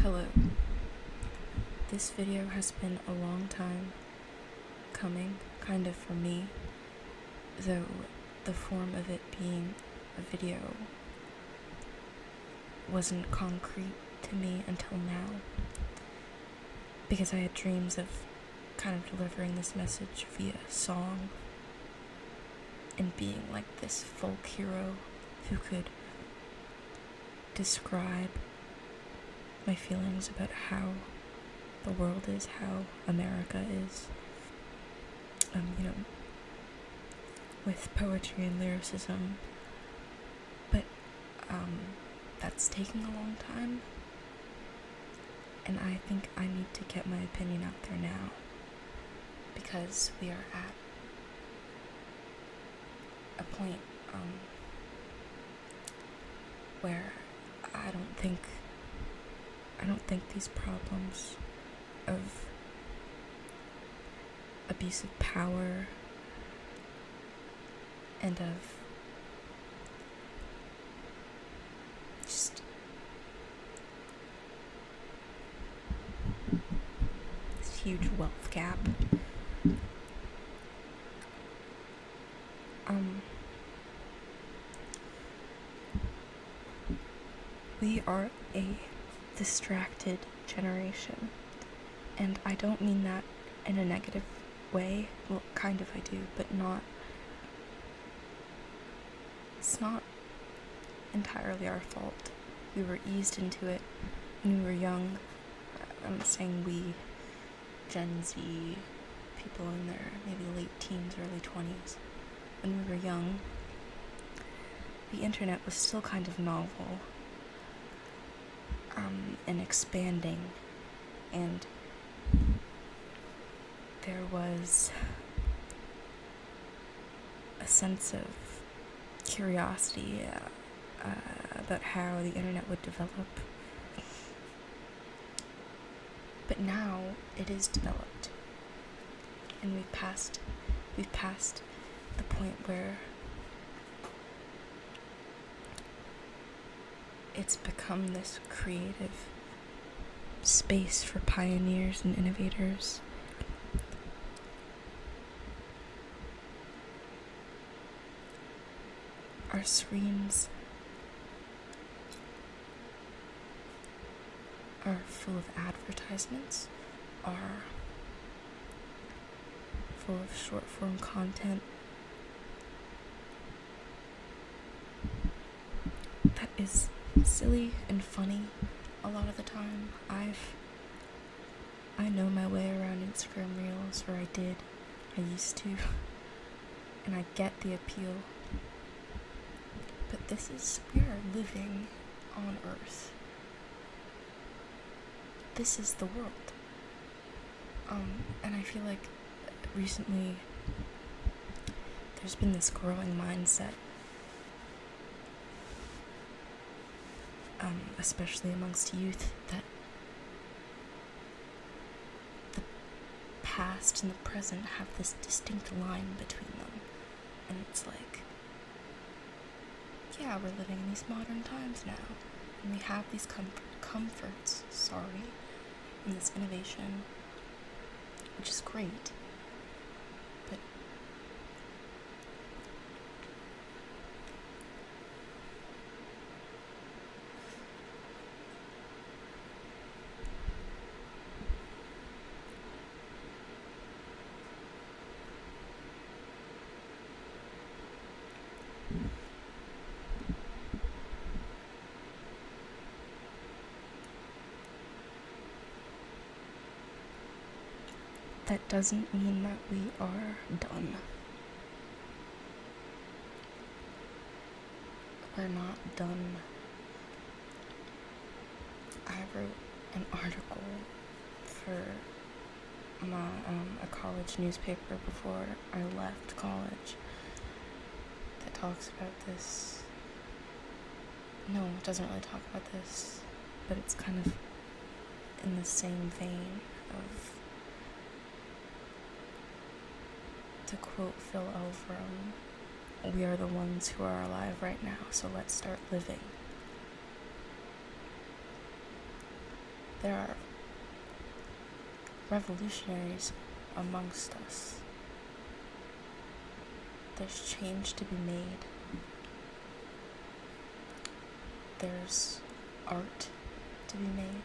Hello. This video has been a long time coming, kind of for me, though the form of it being a video wasn't concrete to me until now, because I had dreams of kind of delivering this message via song and being like this folk hero who could describe my feelings about how the world is, how America is, with poetry and lyricism, but that's taking a long time, and I think I need to get my opinion out there now, because we are at a point where I don't think these problems of abuse of power and of just this huge wealth gap. We are a distracted generation, and I don't mean that in a negative way. Well, kind of I do, but it's not entirely our fault. We were eased into it when we were young. I'm saying we, Gen Z, people in their maybe late teens, early 20s. When we were young, the internet was still kind of novel and expanding, and there was a sense of curiosity about how the internet would develop. But now it is developed, and we've passed the point where it's become this creative space for pioneers and innovators. Our screens are full of advertisements, are full of short-form content that is silly and funny a lot of the time. I know my way around Instagram Reels, or I used to, and I get the appeal. But we are living on Earth. This is the world. And I feel like recently there's been this growing mindset, especially amongst youth, that the past and the present have this distinct line between them. And it's like, yeah, we're living in these modern times now, and we have these comforts, and this innovation, which is great, but that doesn't mean that we are done. We're not done. I wrote an article for a college newspaper before I left college that talks about this. No, it doesn't really talk about this, but it's kind of in the same vein of, to quote Phil Elverum, we are the ones who are alive right now, so let's start living. There are revolutionaries amongst us. There's change to be made. There's art to be made.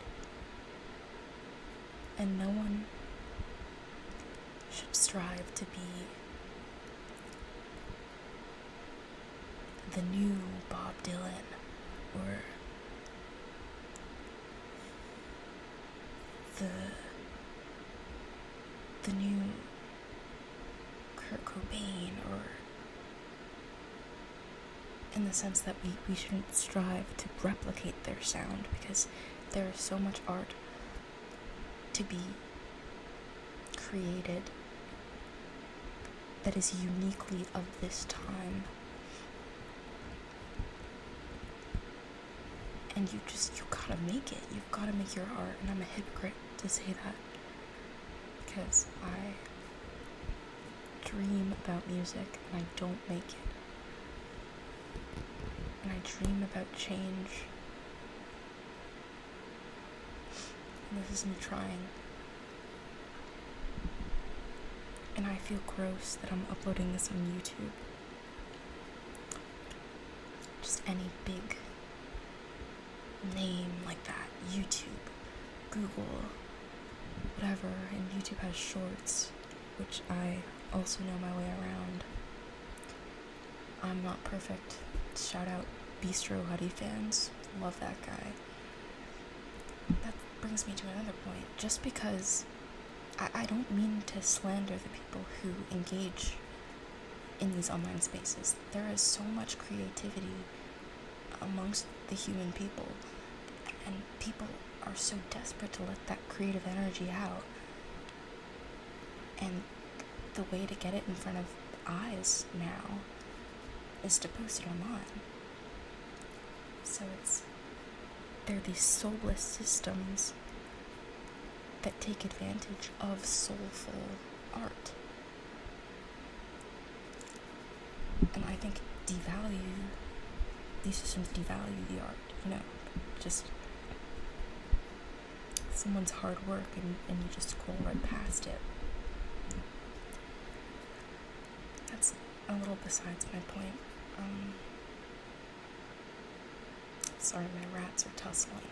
And no one should strive to be the new Bob Dylan or the new Kurt Cobain, or in the sense that we shouldn't strive to replicate their sound, because there is so much art to be created that is uniquely of this time. And you gotta make it. You've gotta make your art. And I'm a hypocrite to say that, because I dream about music and I don't make it. And I dream about change. And this is me trying. And I feel gross that I'm uploading this on YouTube. Just any big name like that. YouTube, Google, whatever. And YouTube has shorts, which I also know my way around. I'm not perfect. Shout out Bistro Huddy fans. Love that guy. That brings me to another point. Just because I don't mean to slander the people who engage in these online spaces. There is so much creativity amongst the human people, and people are so desperate to let that creative energy out. And the way to get it in front of eyes now is to post it online. So there are these soulless systems that take advantage of soulful art. And I think these systems devalue the art, just someone's hard work and you just scroll right past it. That's a little besides my point. Sorry, my rats are tussling.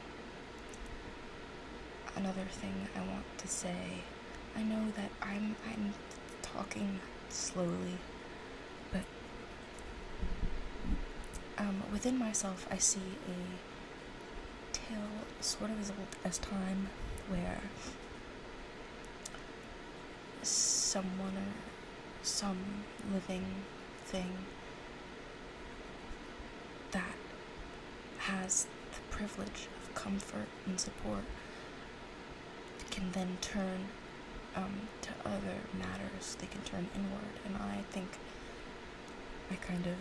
Another thing I want to say, I know that I'm talking slowly, but within myself I see a tale sort of as old as time, where someone or some living thing that has the privilege of comfort and support can then turn to other matters. They can turn inward, and I think I kind of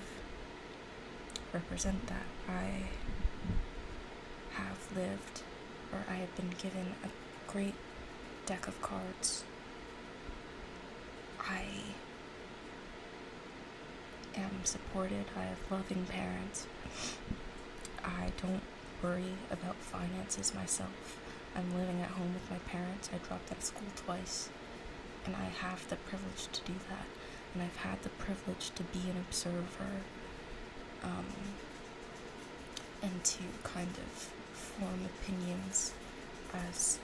represent that. I have lived, or I have been given a great deck of cards. I am supported. I have loving parents. I don't worry about finances myself. I'm living at home with my parents. I dropped out of school twice, and I have the privilege to do that. And I've had the privilege to be an observer, and to kind of form opinions as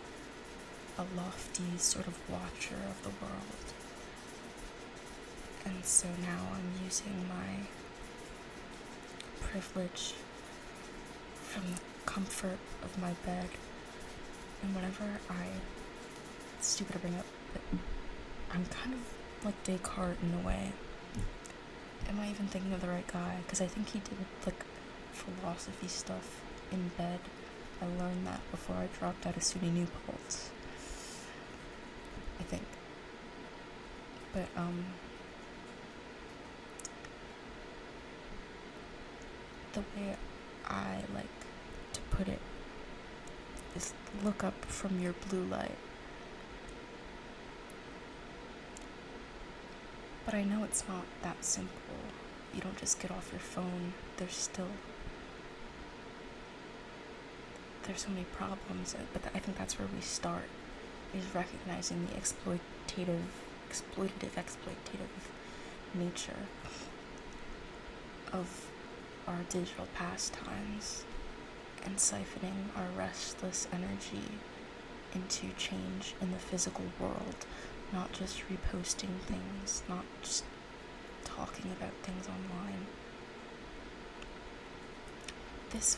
a lofty sort of watcher of the world. And so now I'm using my privilege from the comfort of my bed. And whenever it's stupid to bring up, but I'm kind of like Descartes in a way. Am I even thinking of the right guy? Because I think he did like philosophy stuff in bed. I learned that before I dropped out of SUNY-New-Paltz, I think. But the way I like to put it is look up from your blue light. But I know it's not that simple. You don't just get off your phone. There's still there's so many problems, but I think that's where we start, is recognizing the exploitative nature of our digital pastimes and siphoning our restless energy into change in the physical world, not just reposting things, not just talking about things online. It's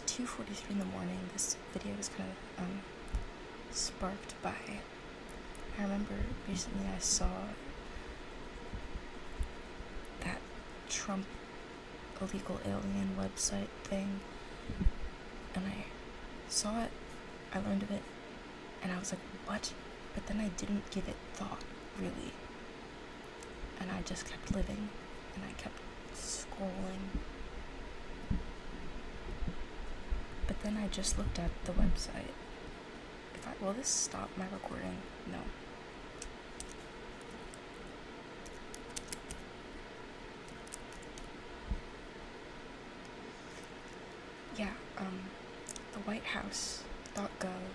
2:43 in the morning. This video was kind of sparked by, I remember recently I saw that Trump illegal alien website thing, and I saw it, I learned of it, and I was like, what? But then I didn't give it thought, really. And I just kept living, and I kept scrolling. But then I just looked at the website. Will this stop my recording? No. Yeah, the whitehouse.gov,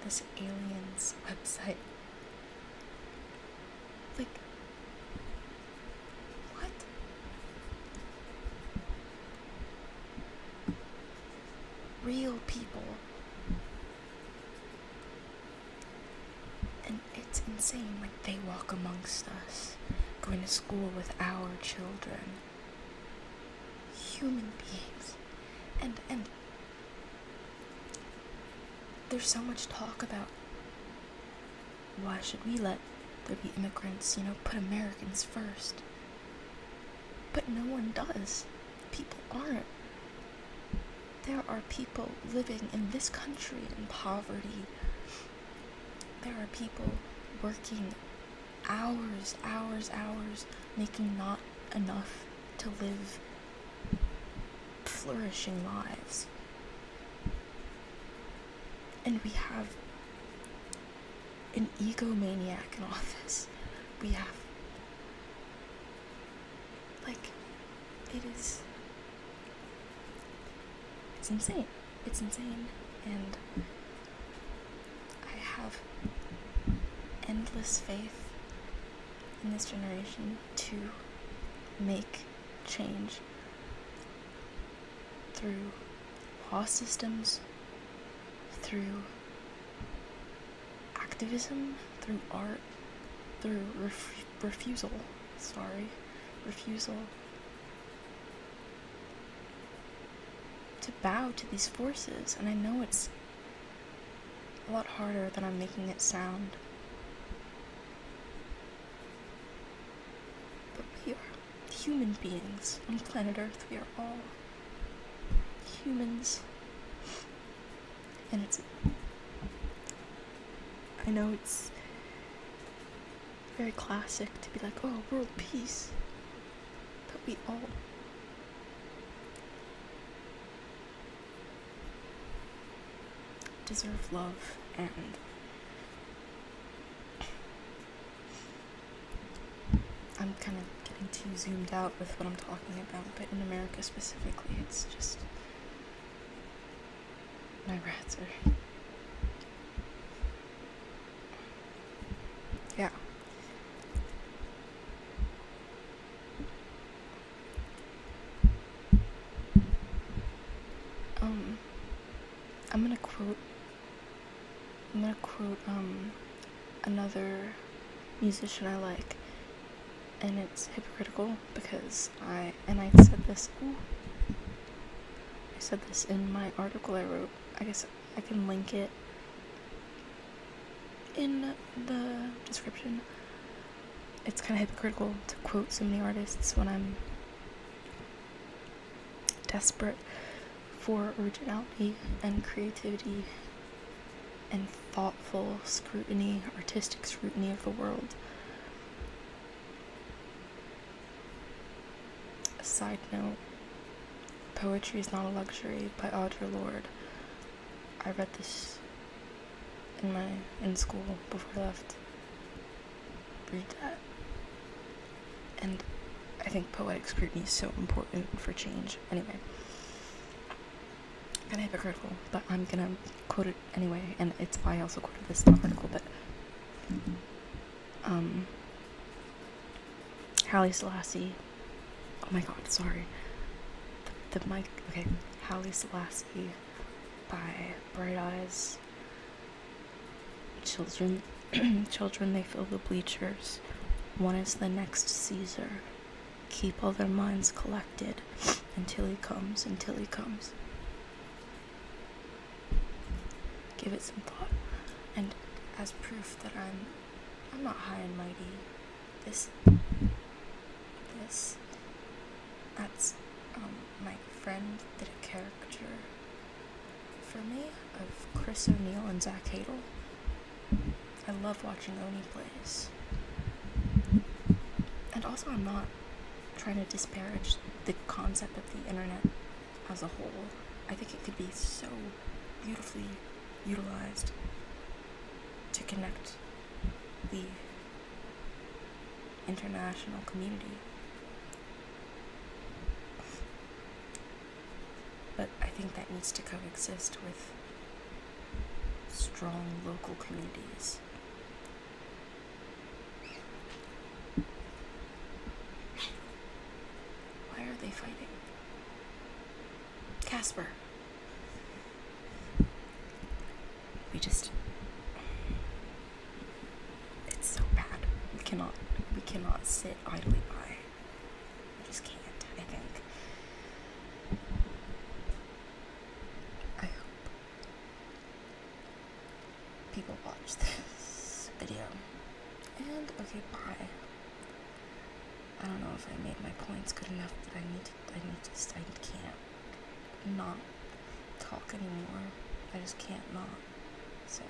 this aliens website. Like, what? Real people. And it's insane, like, they walk amongst us, going to school with our children. Human beings. And there's so much talk about why should we let there be immigrants, put Americans first. But no one does. People aren't. There are people living in this country in poverty. There are people working hours, making not enough to live flourishing lives. And we have an egomaniac in office. We have, it's insane. It's insane. And I have endless faith in this generation to make change through law systems, through activism, through art, through refusal to bow to these forces. And I know it's a lot harder than I'm making it sound, but we are human beings on planet Earth. We are all humans. And I know it's very classic to be like, oh, world peace, but we all deserve love. And I'm kind of getting too zoomed out with what I'm talking about, but in America specifically, it's just, my rats are, yeah. I'm gonna quote another musician I like, and it's hypocritical because I said this in my article I wrote. I guess I can link it in the description. It's kind of hypocritical to quote so many artists when I'm desperate for originality and creativity and thoughtful scrutiny, artistic scrutiny of the world. A side note, Poetry is Not a Luxury by Audre Lorde. I read this in school before I left. Read that. And I think poetic scrutiny is so important for change. Anyway. hypocritical, but I'm gonna quote it anyway, and it's why I also quoted this article, but Haile Selassie, oh my god, sorry, the mic, okay, Haile Selassie by Bright Eyes, children, they fill the bleachers, one is the next Caesar, keep all their minds collected, until he comes, give it some thought, and as proof that I'm not high and mighty, that's my friend did a character for me of Chris O'Neill and Zach Hadel. I love watching Oni plays. And also I'm not trying to disparage the concept of the internet as a whole. I think it could be so beautifully utilized to connect the international community. But I think that needs to coexist with strong local communities. Why are they fighting? Casper. It's so bad. We cannot sit idly by. We just can't, I think. I hope people watch this video. And, okay, bye. I don't know if I made my points good enough, but I can't not talk anymore. I just can't not. So